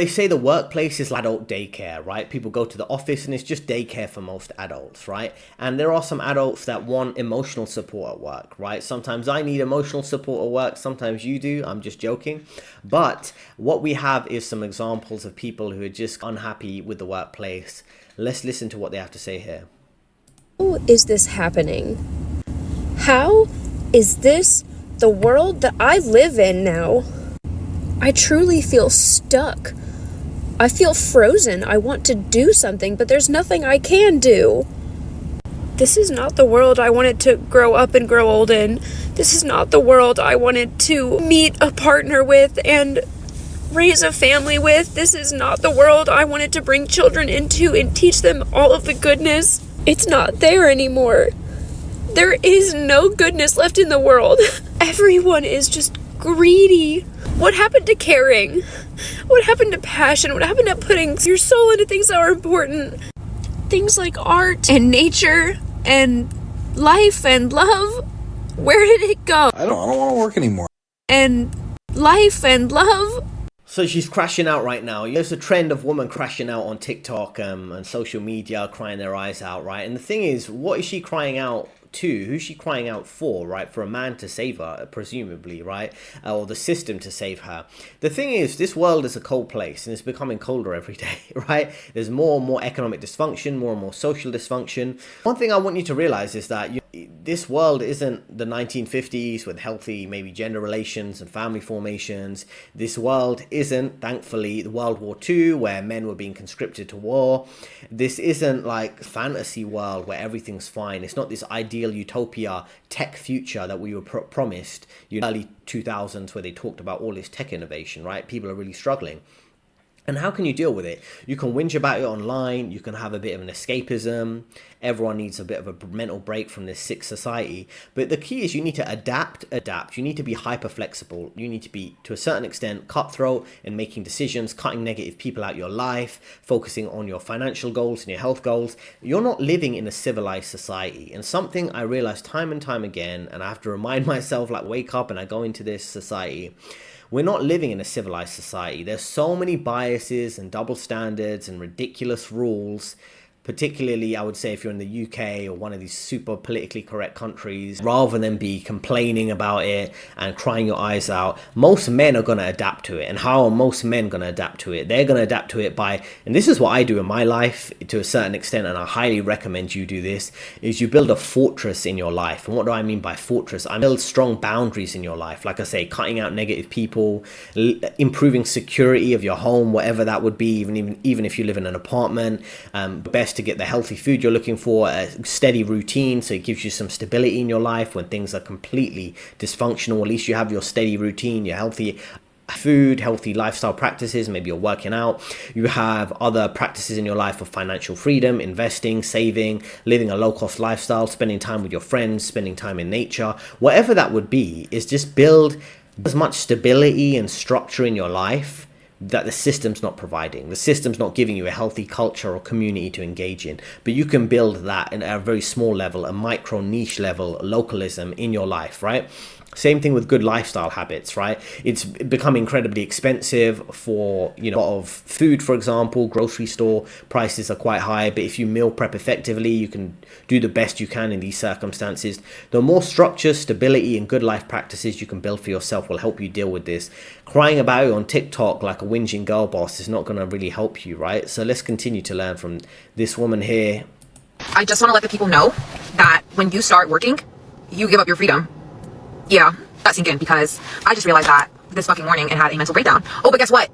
They say the workplace is like adult daycare, right? People go to the office and it's just daycare for most adults, right? And there are some adults that want emotional support at work, right? Sometimes I need emotional support at work. Sometimes you do. I'm just joking. But what we have is some examples of people who are just unhappy with the workplace. Let's listen to what they have to say here. How is this happening? How is this the world that I live in now? I truly feel stuck. I feel frozen. I want to do something, but there's nothing I can do. This is not the world I wanted to grow up and grow old in. This is not the world I wanted to meet a partner with and raise a family with. This is not the world I wanted to bring children into and teach them all of the goodness. It's not there anymore. There is no goodness left in the world. Everyone is just greedy. What happened to caring? What happened to passion? What happened to putting your soul into things that are important? Things like art and nature and life and love. Where did it go? I don't want to work anymore. And life and love. So she's crashing out right now. There's a trend of women crashing out on TikTok and social media, crying their eyes out, right? And the thing is, what is she crying out to? Who's she crying out for, right? For a man to save her, presumably, right? Or the system to save her. The thing is, this world is a cold place and it's becoming colder every day, right? There's more and more economic dysfunction, more and more social dysfunction. One thing I want you to realize is that this world isn't the 1950s with healthy, maybe gender relations and family formations. This world isn't, thankfully, the World War II where men were being conscripted to war. This isn't like fantasy world where everything's fine. It's not this ideal utopia tech future that we were promised in the early 2000s where they talked about all this tech innovation, right? People are really struggling. And how can you deal with it? You can whinge about it online. You can have a bit of an escapism. Everyone needs a bit of a mental break from this sick society. But the key is you need to adapt. You need to be hyper flexible. You need to be, to a certain extent, cutthroat in making decisions, cutting negative people out your life, focusing on your financial goals and your health goals. You're not living in a civilized society. And something I realized time and time again, and I have to remind myself, like, wake up and I go into this society. We're not living in a civilized society. There's so many biases and double standards and ridiculous rules, particularly, I would say, if you're in the UK or one of these super politically correct countries. Rather than be complaining about it and crying your eyes out, most men are going to adapt to it. And how are most men going to adapt to it? They're going to adapt to it by, and this is what I do in my life to a certain extent, and I highly recommend you do this, is you build a fortress in your life. And what do I mean by fortress? I build strong boundaries in your life. Like I say, cutting out negative people, improving security of your home, whatever that would be, even if you live in an apartment. Best to get the healthy food you're looking for, a steady routine, so it gives you some stability in your life when things are completely dysfunctional. At least you have your steady routine, your healthy food, healthy lifestyle practices. Maybe you're working out. You have other practices in your life of financial freedom, investing, saving, living a low-cost lifestyle, spending time with your friends, spending time in nature. Whatever that would be, is just build as much stability and structure in your life that the system's not providing. The system's not giving you a healthy culture or community to engage in. But you can build that at a very small level, a micro niche level, localism in your life, right? Same thing with good lifestyle habits, right? It's become incredibly expensive for, a lot of food, for example. Grocery store prices are quite high, but if you meal prep effectively, you can do the best you can in these circumstances. The more structure, stability, and good life practices you can build for yourself will help you deal with this. Crying about it on TikTok like a whinging girl boss is not going to really help you, right? So let's continue to learn from this woman here. I just want to let the people know that when you start working, you give up your freedom. Yeah, that sink in, because I just realized that this fucking morning and had a mental breakdown. Oh, but guess what?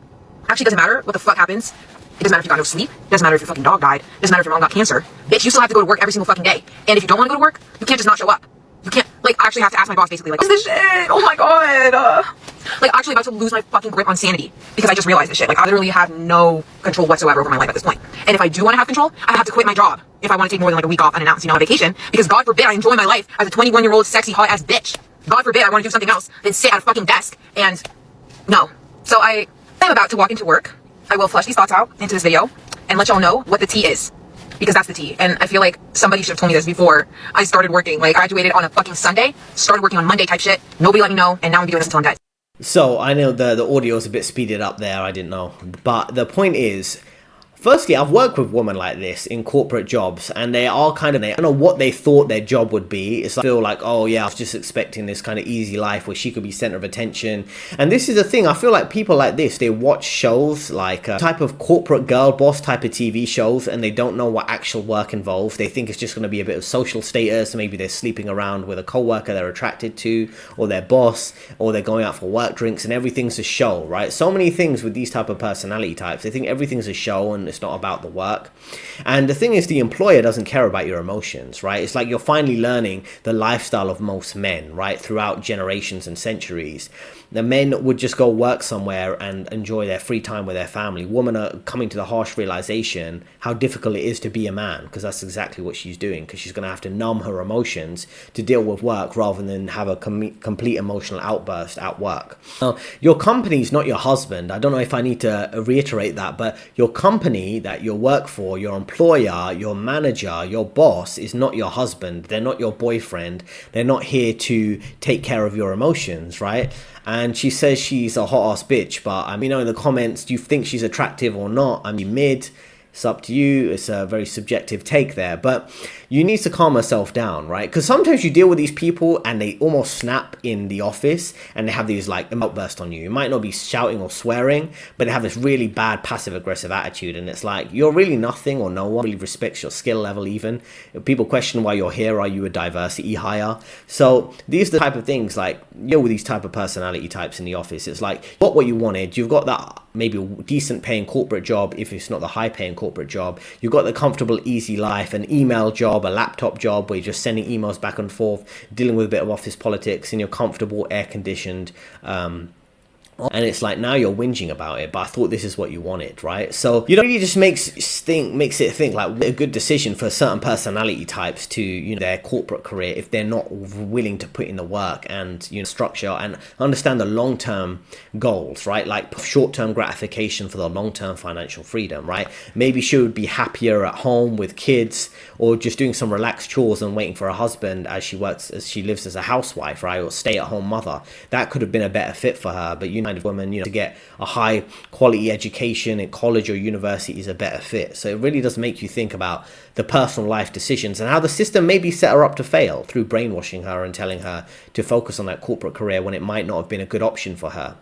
Actually, doesn't matter what the fuck happens. It doesn't matter if you got no sleep. It doesn't matter if your fucking dog died. It doesn't matter if your mom got cancer. Bitch, you still have to go to work every single fucking day. And if you don't want to go to work, you can't just not show up. You can't, I actually have to ask my boss basically, what's this shit? Oh my god. Actually about to lose my fucking grip on sanity because I just realized this shit. I literally have no control whatsoever over my life at this point. And if I do want to have control, I have to quit my job if I want to take more than a week off unannounced, on vacation. Because God forbid I enjoy my life as a 21-year-old sexy hot ass bitch. God forbid I want to do something else than sit at a fucking desk and no. So I am about to walk into work. I will flush these thoughts out into this video and let y'all know what the tea is. Because that's the tea. And I feel like somebody should have told me this before I started working. I graduated on a fucking Sunday, started working on Monday type shit. Nobody let me know, and now I'm doing this until I'm dead. So I know the audio is a bit speeded up there, I didn't know. But the point is, firstly, I've worked with women like this in corporate jobs, and they are kind of, I don't know what they thought their job would be. It's like, I feel like, oh yeah, I was just expecting this kind of easy life where she could be center of attention. And this is the thing, I feel like people like this, they watch shows like type of corporate girl boss type of TV shows, and they don't know what actual work involves. They think it's just going to be a bit of social status. Maybe they're sleeping around with a coworker they're attracted to, or their boss, or they're going out for work drinks, and everything's a show, right? So many things with these type of personality types, they think everything's a show and it's not about the work. And the thing is, the employer doesn't care about your emotions, right? It's like you're finally learning the lifestyle of most men, right? Throughout generations and centuries. The men would just go work somewhere and enjoy their free time with their family. Women are coming to the harsh realization how difficult it is to be a man, because that's exactly what she's doing, because she's going to have to numb her emotions to deal with work rather than have a complete emotional outburst at work. Now, your company is not your husband. I don't know if I need to reiterate that, but your company that you work for, your employer, your manager, your boss is not your husband. They're not your boyfriend. They're not here to take care of your emotions, right? And she says she's a hot ass bitch, but in the comments, do you think she's attractive or not? Mid. It's up to you. It's a very subjective take there, but you need to calm yourself down, right? Because sometimes you deal with these people and they almost snap in the office and they have these like outbursts on you. You might not be shouting or swearing, but they have this really bad passive aggressive attitude, and it's like you're really nothing, or no one really respects your skill level even. People question why you're here. Are you a diversity hire? So these are the type of things, like, deal with these type of personality types in the office. It's like, you got what you wanted. You've got that maybe a decent paying corporate job, if it's not the high paying corporate job. You've got the comfortable, easy life, an email job, a laptop job where you're just sending emails back and forth, dealing with a bit of office politics, and you're comfortable, air conditioned. And it's like, now you're whinging about it, but I thought this is what you wanted, right? So it really just makes it think like a good decision for certain personality types to, their corporate career, if they're not willing to put in the work and, structure and understand the long-term goals, right? Like short-term gratification for the long-term financial freedom, right? Maybe she would be happier at home with kids, or just doing some relaxed chores and waiting for a husband as she lives as a housewife, right? Or stay-at-home mother. That could have been a better fit for her, but kind of woman, to get a high quality education in college or university is a better fit. So it really does make you think about the personal life decisions and how the system maybe set her up to fail through brainwashing her and telling her to focus on that corporate career when it might not have been a good option for her.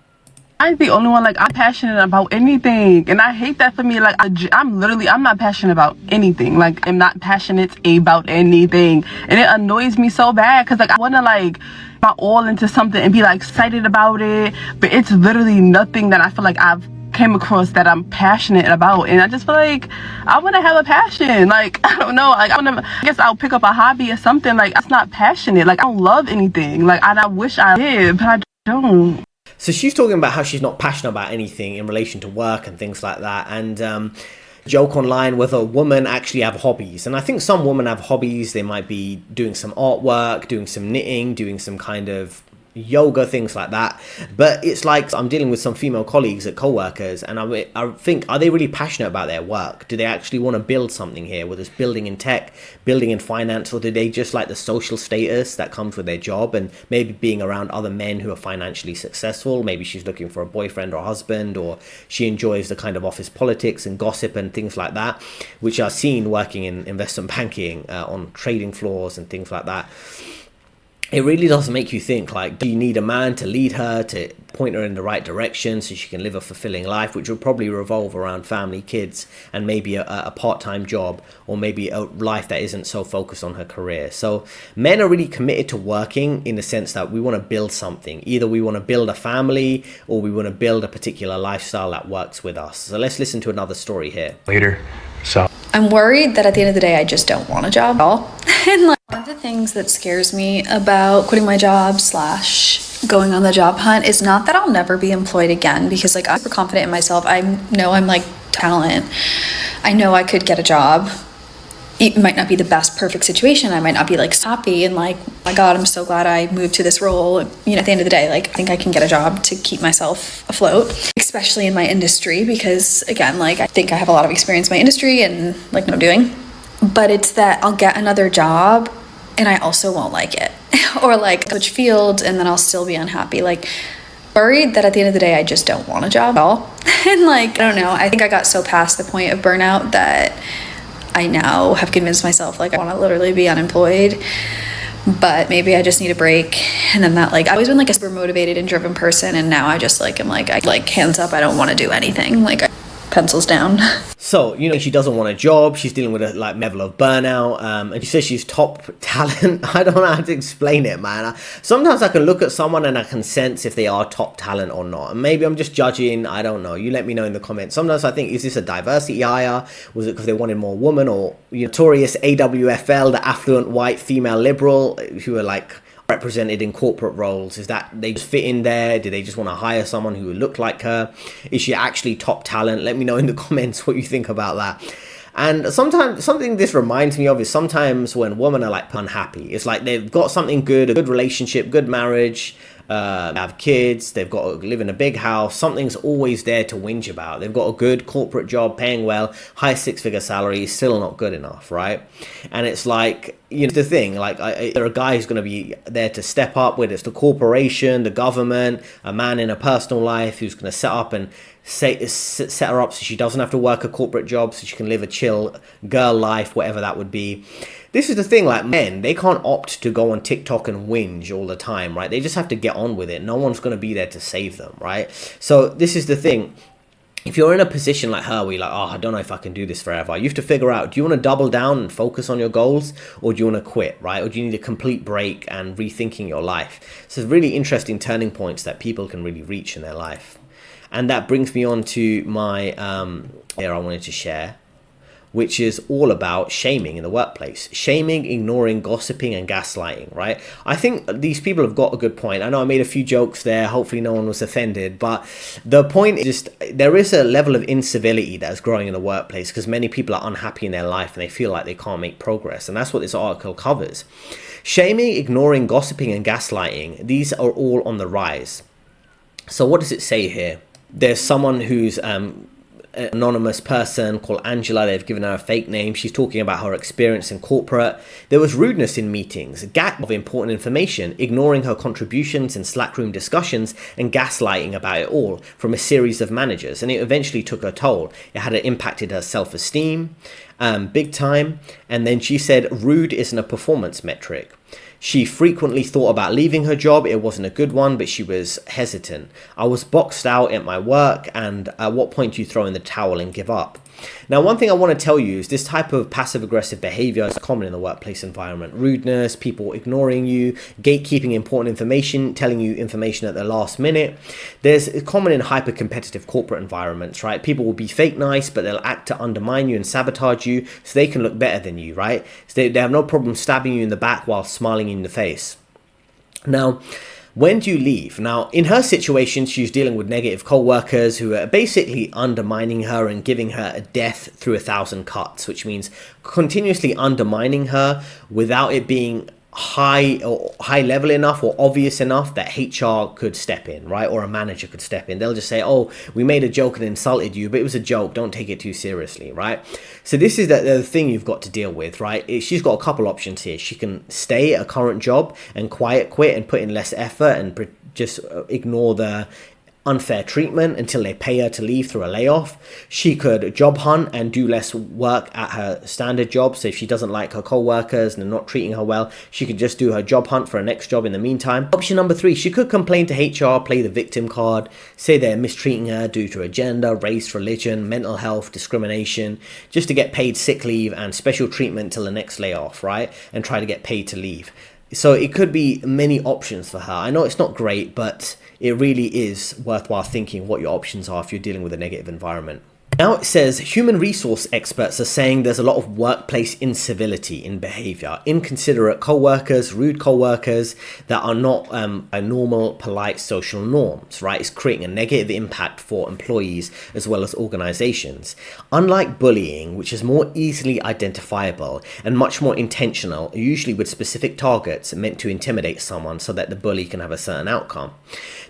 I'm the only one, I'm passionate about anything, and I hate that for me. I'm not passionate about anything. I'm not passionate about anything, and it annoys me so bad, because I want to my all into something and be excited about it, but it's literally nothing that I feel like I've came across that I'm passionate about. And I just feel like I want to have a passion. I don't know, I guess I'll pick up a hobby or something. It's not passionate. I don't love anything. I wish I did, but I don't. So she's talking about how she's not passionate about anything in relation to work and things like that. And joke online whether a woman actually have hobbies. And I think some women have hobbies. They might be doing some artwork, doing some knitting, doing some kind of yoga, things like that. But it's like, I'm dealing with some female colleagues at co-workers, and I think, are they really passionate about their work? Do they actually want to build something here, whether it's building in tech, building in finance, or do they just like the social status that comes with their job and maybe being around other men who are financially successful? Maybe she's looking for a boyfriend or husband, or she enjoys the kind of office politics and gossip and things like that, which are seen working in investment banking, on trading floors and things like that. It really does make you think, do you need a man to lead her, to point her in the right direction so she can live a fulfilling life, which will probably revolve around family, kids, and maybe a part-time job, or maybe a life that isn't so focused on her career. So men are really committed to working in the sense that we want to build something. Either we want to build a family, or we want to build a particular lifestyle that works with us. So let's listen to another story here. Later. So I'm worried that at the end of the day, I just don't want a job at all. And one of the things that scares me about quitting my job / going on the job hunt is not that I'll never be employed again, because I'm super confident in myself. I know I'm talent. I know I could get a job. It might not be the best perfect situation. I might not be happy and my God, I'm so glad I moved to this role. At the end of the day, I think I can get a job to keep myself afloat, especially in my industry, because again, I think I have a lot of experience in my industry and know what I'm doing. But it's that I'll get another job and I also won't like it, or switch fields and then I'll still be unhappy. worried that at the end of the day, I just don't want a job at all. And like, I don't know, I think I got so past the point of burnout that I now have convinced myself like I want to literally be unemployed, but maybe I just need a break. And then that, like, I've always been like a super motivated and driven person, and now I just like am like, I like hands up, I don't want to do anything, like pencils down. So, you know, she doesn't want a job. She's dealing with a like level of burnout. And she says she's top talent. I don't know how to explain it, man. Sometimes I can look at someone and I can sense if they are top talent or not. And maybe I'm just judging. I don't know. You let me know in the comments. Sometimes I think, is this a diversity hire? Was it because they wanted more women? Or notorious AWFL, the affluent white female liberal, who are like represented in corporate roles? Is that they just fit in there? Do they just want to hire someone who looked like her? Is she actually top talent? Let me know in the comments what you think about that. And sometimes something this reminds me of is sometimes when women are like unhappy, it's like they've got something good, a good relationship, good marriage, have kids, they've got to live in a big house, something's always there to whinge about. They've got a good corporate job, paying well, high six-figure salary, still not good enough, right? And it's like, you know, the thing, like, there are guys who's going to be there to step up, whether it's the corporation, the government, a man in a personal life who's going to set up and set her up so she doesn't have to work a corporate job, so she can live a chill girl life, whatever that would be. This is the thing, like, men, they can't opt to go on TikTok and whinge all the time, right? They just have to get on with it. No one's going to be there to save them, right? So this is the thing. If you're in a position like her where you're like, oh, I don't know if I can do this forever, you have to figure out, do you want to double down and focus on your goals, or do you want to quit, right? Or do you need a complete break and rethinking your life? So it's really interesting turning points that people can really reach in their life. And that brings me on to my here I wanted to share, which is all about shaming in the workplace. Shaming, ignoring, gossiping, and gaslighting, right? I think these people have got a good point. I know I made a few jokes there. Hopefully no one was offended. But the point is just, there is a level of incivility that is growing in the workplace because many people are unhappy in their life and they feel like they can't make progress. And that's what this article covers. Shaming, ignoring, gossiping, and gaslighting, these are all on the rise. So what does it say here? There's someone who's anonymous person called Angela. They've given her a fake name. She's talking about her experience in corporate. There was rudeness in meetings, gap of important information, ignoring her contributions in Slack room discussions, and gaslighting about it all from a series of managers. And it eventually took her toll. It had impacted her self-esteem big time. And then she said rude isn't a performance metric. She frequently thought about leaving her job. It wasn't a good one, but she was hesitant. I was boxed out at my work, and at what point do you throw in the towel and give up? Now, one thing I want to tell you is this type of passive-aggressive behavior is common in the workplace environment. Rudeness, people ignoring you, gatekeeping important information, telling you information at the last minute. It's common in hyper-competitive corporate environments, right? People will be fake nice, but they'll act to undermine you and sabotage you so they can look better than you, right? So they have no problem stabbing you in the back while smiling in the face. Now, when do you leave? Now, in her situation, she's dealing with negative co-workers who are basically undermining her and giving her a death through 1,000 cuts, which means continuously undermining her without it being high level enough or obvious enough that HR could step in, right? Or a manager could step in. They'll just say, oh, we made a joke and insulted you, but it was a joke. Don't take it too seriously, right? So this is the thing you've got to deal with, right? She's got a couple options here. She can stay at a current job and quiet quit and put in less effort and just ignore the unfair treatment until they pay her to leave through a layoff. She could job hunt and do less work at her standard job. So if she doesn't like her co-workers and they're not treating her well, she could just do her job hunt for a next job in the meantime. Option number 3, she could complain to HR, play the victim card, say they're mistreating her due to her gender, race, religion, mental health, discrimination, just to get paid sick leave and special treatment till the next layoff, right? And try to get paid to leave. So it could be many options for her. I know it's not great, but it really is worthwhile thinking what your options are if you're dealing with a negative environment. Now it says human resource experts are saying there's a lot of workplace incivility in behavior, inconsiderate co-workers, rude co-workers that are not a normal, polite social norms, right? It's creating a negative impact for employees as well as organizations. Unlike bullying, which is more easily identifiable and much more intentional, usually with specific targets meant to intimidate someone so that the bully can have a certain outcome.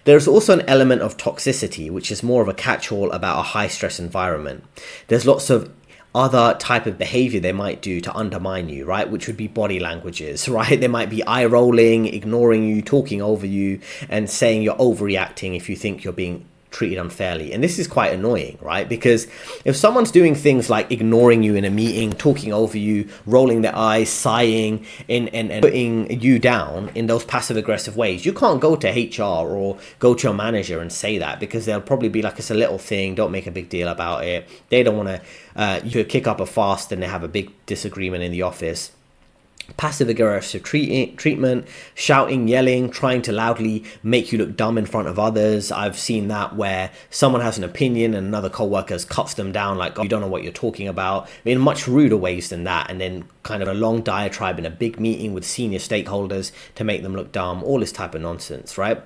There's also an element of toxicity, which is more of a catch-all about a high-stress environment. There's lots of other type of behavior they might do to undermine you, right? Which would be body languages, right? They might be eye rolling, ignoring you, talking over you, and saying you're overreacting if you think you're being treated unfairly. And this is quite annoying, right? Because if someone's doing things like ignoring you in a meeting, talking over you, rolling their eyes, sighing, and putting you down in those passive aggressive ways, you can't go to HR or go to your manager and say that, because they'll probably be like, it's a little thing, don't make a big deal about it. They don't want to you could kick up a fuss and they have a big disagreement in the office. Passive aggressive treatment, shouting, yelling, trying to loudly make you look dumb in front of others. I've seen that where someone has an opinion and another co-worker cuts them down like, oh, you don't know what you're talking about, in much ruder ways than that, and then kind of a long diatribe in a big meeting with senior stakeholders to make them look dumb, all this type of nonsense, right?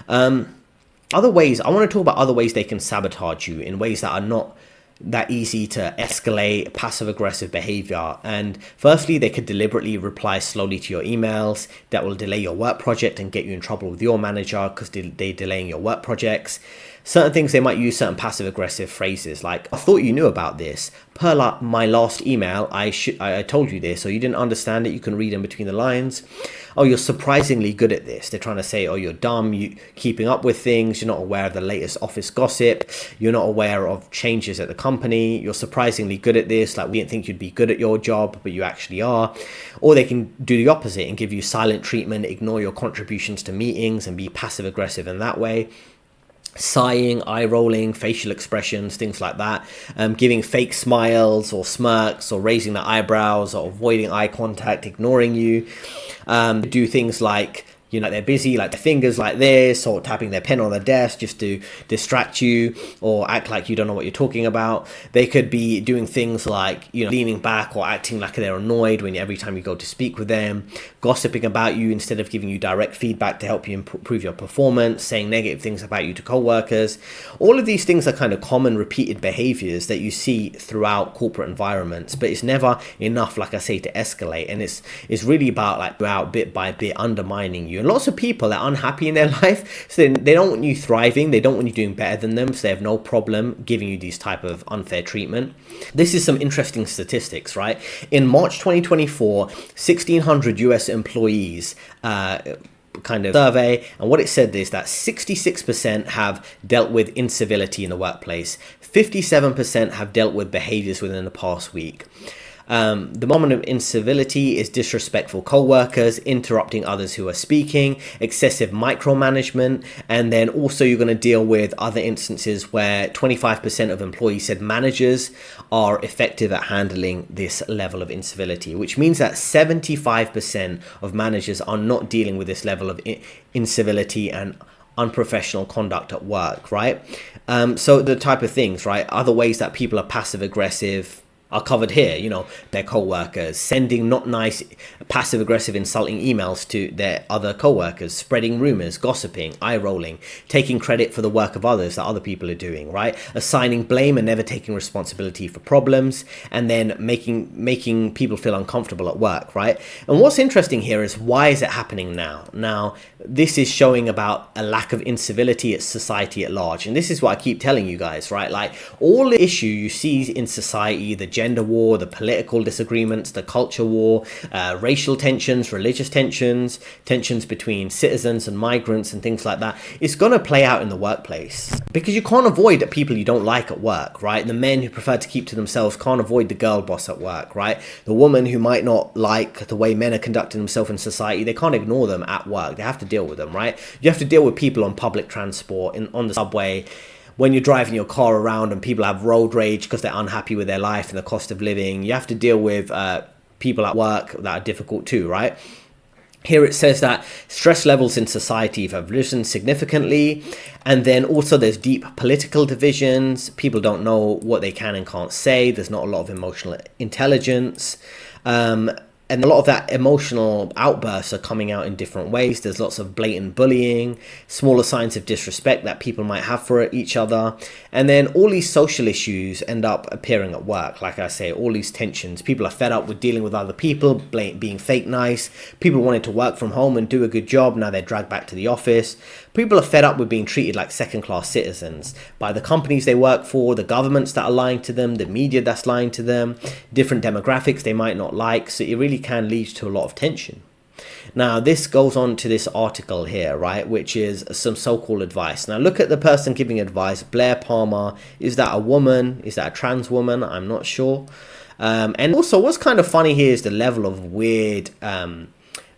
Other ways, I want to talk about other ways they can sabotage you in ways that are not that easy to escalate passive aggressive behavior. And firstly, they could deliberately reply slowly to your emails. That will delay your work project and get you in trouble with your manager because they're delaying your work projects. Certain things, they might use certain passive aggressive phrases like, I thought you knew about this. Per my last email, I told you this, or you didn't understand it. You can read in between the lines. Oh, you're surprisingly good at this. They're trying to say, oh, you're dumb, you keeping up with things, you're not aware of the latest office gossip, you're not aware of changes at the company, you're surprisingly good at this, like we didn't think you'd be good at your job, but you actually are. Or they can do the opposite and give you silent treatment, ignore your contributions to meetings and be passive aggressive in that way. Sighing, eye rolling, facial expressions, things like that, giving fake smiles or smirks, or raising the eyebrows, or avoiding eye contact, ignoring you. Do things like, you know, they're busy, like their fingers like this, or tapping their pen on the desk just to distract you, or act like you don't know what you're talking about. They could be doing things like, you know, leaning back or acting like they're annoyed when every time you go to speak with them, gossiping about you instead of giving you direct feedback to help you improve your performance, saying negative things about you to co-workers. All of these things are kind of common repeated behaviors that you see throughout corporate environments, but it's never enough, like I say, to escalate. And it's really about like throughout bit by bit undermining you. And lots of people are unhappy in their life, so they don't want you thriving, they don't want you doing better than them, so they have no problem giving you these type of unfair treatment. This is some interesting statistics, right? In March 2024, 1,600 US employees kind of survey, and what it said is that 66% have dealt with incivility in the workplace, 57% have dealt with behaviors within the past week. The moment of incivility is disrespectful co-workers, interrupting others who are speaking, excessive micromanagement, and then also you're going to deal with other instances where 25% of employees said managers are effective at handling this level of incivility, which means that 75% of managers are not dealing with this level of incivility and unprofessional conduct at work, right? So the type of things, right? Other ways that people are passive aggressive are covered here, you know, their co-workers, sending not nice, passive aggressive, insulting emails to their other co-workers, spreading rumors, gossiping, eye rolling, taking credit for the work of others that other people are doing, right? Assigning blame and never taking responsibility for problems, and then making people feel uncomfortable at work, right? And what's interesting here is, why is it happening now? Now, this is showing about a lack of incivility at society at large. And this is what I keep telling you guys, right? Like, all the issue you see in society, the gender war, the political disagreements, the culture war, racial tensions, religious tensions, tensions between citizens and migrants and things like that, it's going to play out in the workplace. Because you can't avoid the people you don't like at work, right? The men who prefer to keep to themselves can't avoid the girl boss at work, right? The woman who might not like the way men are conducting themselves in society, they can't ignore them at work. They have to deal with them, right? You have to deal with people on public transport, on the subway, when you're driving your car around and people have road rage because they're unhappy with their life and the cost of living. You have to deal with people at work that are difficult too, right? Here it says that stress levels in society have risen significantly, and then also there's deep political divisions. People don't know what they can and can't say. There's not a lot of emotional intelligence. And a lot of that emotional outbursts are coming out in different ways. There's lots of blatant bullying, smaller signs of disrespect that people might have for each other. And then all these social issues end up appearing at work. Like I say, all these tensions. People are fed up with dealing with other people, being fake nice. People wanted to work from home and do a good job. Now they're dragged back to the office. People are fed up with being treated like second-class citizens by the companies they work for, the governments that are lying to them, the media that's lying to them, different demographics they might not like. So it really can lead to a lot of tension. Now, this goes on to this article here, right, which is some so-called advice. Now, look at the person giving advice, Blair Palmer. Is that a woman? Is that a trans woman? I'm not sure. And also, what's kind of funny here is the level of weird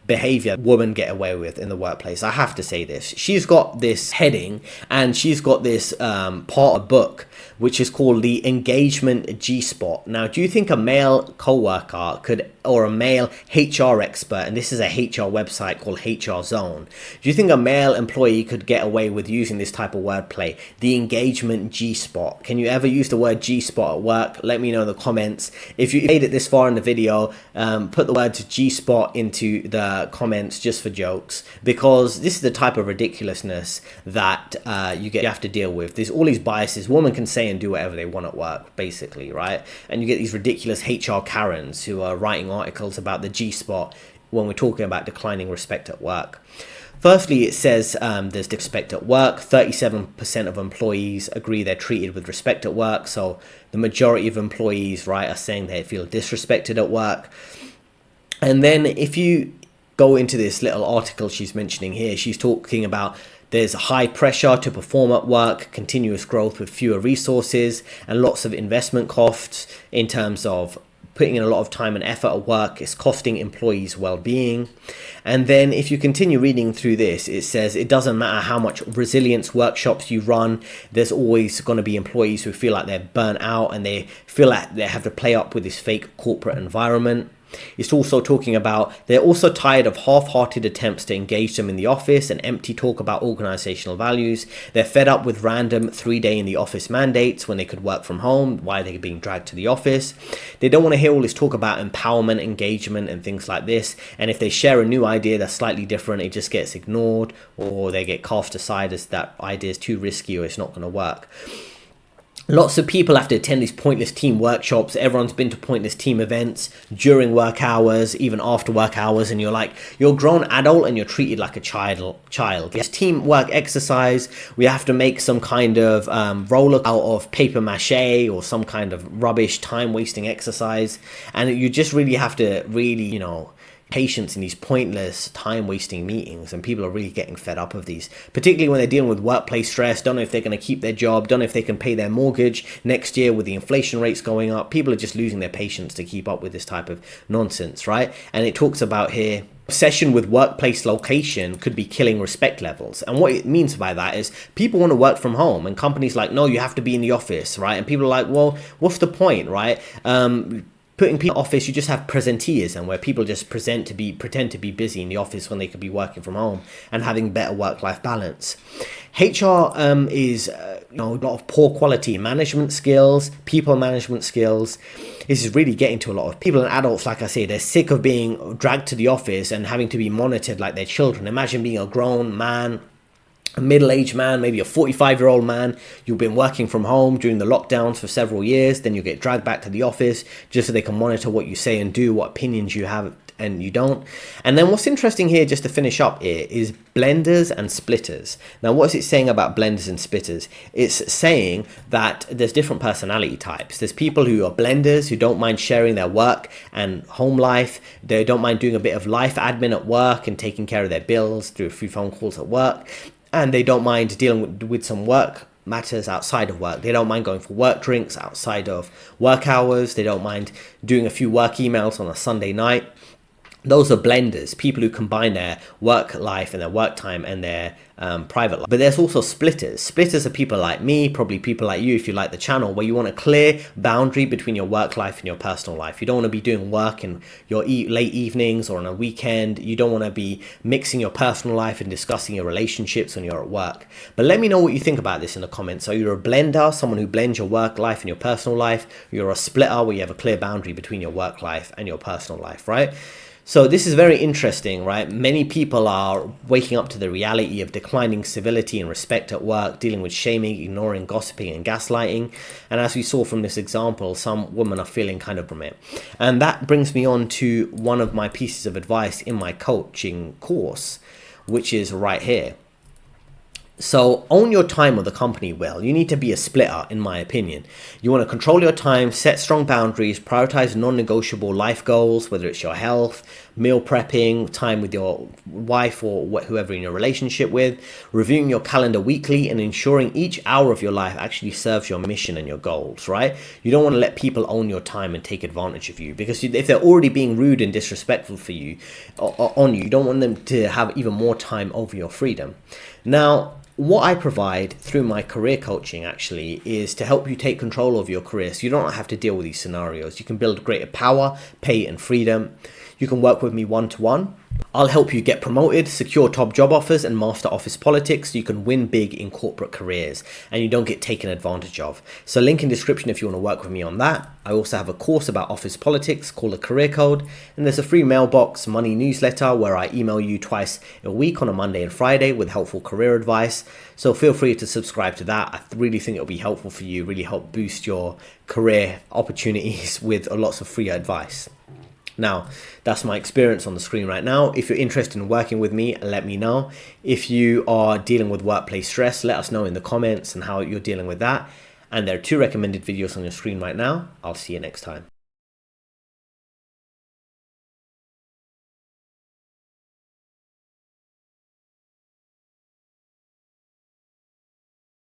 behavior women get away with in the workplace. I have to say this. She's got this heading and she's got this part of book which is called the engagement G-spot. Now, do you think a male co-worker could, or a male HR expert, and this is a HR website called HR Zone, do you think a male employee could get away with using this type of wordplay? The engagement G-spot. Can you ever use the word G-spot at work? Let me know in the comments. If you made it this far in the video, put the word G-spot into the comments just for jokes, because this is the type of ridiculousness that you have to deal with. There's all these biases. Women can say and do whatever they want at work, basically, right? And you get these ridiculous HR Karens who are writing articles about the G-spot when we're talking about declining respect at work. Firstly, it says there's respect at work. 37% of employees agree they're treated with respect at work. So the majority of employees, right, are saying they feel disrespected at work. And then if you go into this little article she's mentioning here, she's talking about there's high pressure to perform at work, continuous growth with fewer resources, and lots of investment costs in terms of putting in a lot of time and effort at work. It's costing employees well-being. And then if you continue reading through this, it says it doesn't matter how much resilience workshops you run, there's always going to be employees who feel like they're burnt out and they feel like they have to play up with this fake corporate environment. It's also talking about they're also tired of half-hearted attempts to engage them in the office and empty talk about organizational values. They're fed up with random 3-day in the office mandates when they could work from home. Why they're being dragged to the office. They don't want to hear all this talk about empowerment, engagement and things like this. And if they share a new idea that's slightly different, it just gets ignored or they get cast aside as that idea is too risky or it's not going to work. Lots of people have to attend these pointless team workshops. Everyone's been to pointless team events during work hours, even after work hours, and you're a grown adult and you're treated like a child. Yes, teamwork exercise. We have to make some kind of roller out of paper mache or some kind of rubbish time-wasting exercise, and you just really have to patience in these pointless time-wasting meetings, and people are really getting fed up of these, particularly when they're dealing with workplace stress, don't know if they're going to keep their job, don't know if they can pay their mortgage next year with the inflation rates going up. People are just losing their patience to keep up with this type of nonsense, right? And it talks about here, obsession with workplace location could be killing respect levels. And what it means by that is people want to work from home and companies like, no, you have to be in the office, right? And people are like, well, what's the point, right? Putting people in the office, you just have presenteeism where people just pretend to be busy in the office when they could be working from home and having better work-life balance. HR is a lot of poor quality management skills, people management skills. This is really getting to a lot of people and adults. Like I say, they're sick of being dragged to the office and having to be monitored like their children. Imagine being a grown man, a middle-aged man, maybe a 45-year-old man. You've been working from home during the lockdowns for several years, then you get dragged back to the office just so they can monitor what you say and do, what opinions you have and you don't. And then what's interesting here, just to finish up here, is blenders and splitters. Now, what is it saying about blenders and splitters? It's saying that there's different personality types. There's people who are blenders, who don't mind sharing their work and home life. They don't mind doing a bit of life admin at work and taking care of their bills through a few phone calls at work. And they don't mind dealing with some work matters outside of work. They don't mind going for work drinks outside of work hours. They don't mind doing a few work emails on a Sunday night. Those are blenders, people who combine their work life and their work time and their private life. But there's also splitters. Splitters are people like me, probably people like you if you like the channel, where you want a clear boundary between your work life and your personal life. You don't want to be doing work in your late evenings or on a weekend. You don't want to be mixing your personal life and discussing your relationships when you're at work. But let me know what you think about this in the comments. So you're a blender, someone who blends your work life and your personal life. You're a splitter where you have a clear boundary between your work life and your personal life, right? So this is very interesting, right? Many people are waking up to the reality of declining civility and respect at work, dealing with shaming, ignoring, gossiping, and gaslighting. And as we saw from this example, some women are feeling kind of from it. And that brings me on to one of my pieces of advice in my coaching course, which is right here. So own your time with the company well. You need to be a splitter, in my opinion. You want to control your time, set strong boundaries, prioritize non-negotiable life goals, whether it's your health, meal prepping, time with your wife or whoever in your relationship with, reviewing your calendar weekly and ensuring each hour of your life actually serves your mission and your goals, right? You don't want to let people own your time and take advantage of you, because if they're already being rude and disrespectful for you, you don't want them to have even more time over your freedom. Now, what I provide through my career coaching actually is to help you take control of your career, so you don't have to deal with these scenarios. You can build greater power, pay, and freedom. You can work with me one-to-one. I'll help you get promoted, secure top job offers, and master office politics so you can win big in corporate careers and you don't get taken advantage of. So link in description if you want to work with me on that. I also have a course about office politics called the Career Code, and there's a free mailbox money newsletter where I email you twice a week on a Monday and Friday with helpful career advice. So feel free to subscribe to that. I really think it'll be helpful for you, really help boost your career opportunities with lots of free advice. Now, that's my experience on the screen right now. If you're interested in working with me, let me know. If you are dealing with workplace stress, let us know in the comments and how you're dealing with that. And there are 2 recommended videos on your screen right now. I'll see you next time.